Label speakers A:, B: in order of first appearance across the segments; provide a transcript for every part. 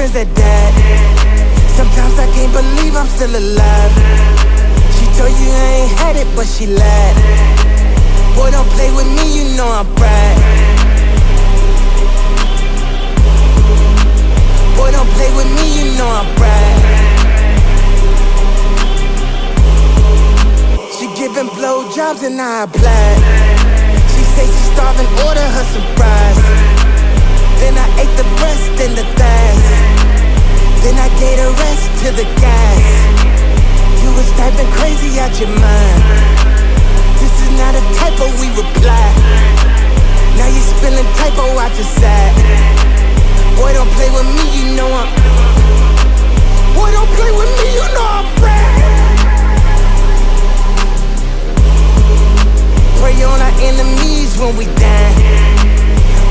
A: friends that died. Sometimes I can't believe I'm still alive. She told you I ain't had it, but she lied. Boy, don't play with me, you know I'm proud. Boy, don't play with me, you know I'm proud. She giving blowjobs and I applied. She say she starving, order her some fries. Then I ate the breast and the thighs. Then I gave the rest to the guys. You was typing crazy out your mind. This is not a typo, we reply. Now you spilling typo out your side. Boy, don't play with me, you know I'm. Boy, don't play with me, you know I'm bad. Pray on our enemies when we die.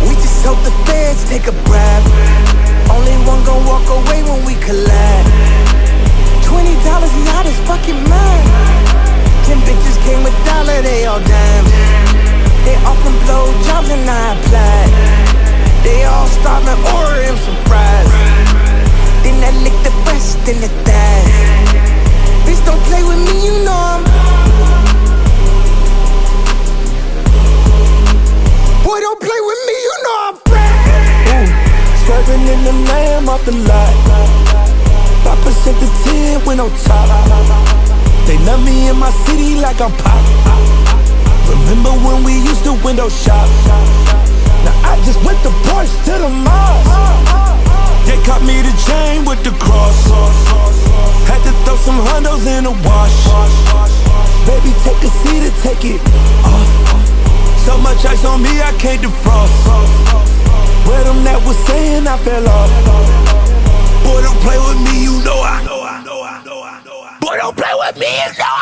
A: We just hope the feds take a bribe. Only one gon' walk away when we collide. $20, he out his fucking mind. 10 bitches came a dollar, they all dimes. They offering blowjobs and I applied. They all starving, order him some fries. Then I lick the breast and the thighs. Bitch, don't play with me, you know I'm. Boy, don't play with me, you know I'm bad.
B: Swerving in the lamb off the lot. 5% to 10 when on top. They love me in my city like I'm pop. Remember when we used to window shop? Now I just went the Porsche to the mall. They caught me the chain with the cross. Had to throw some hundos in the wash. Baby, take a seat and take it off. So much ice on me, I can't defrost. Where them that was saying I fell off. Boy, don't play with me, you know I. Boy, don't play with me, you know I.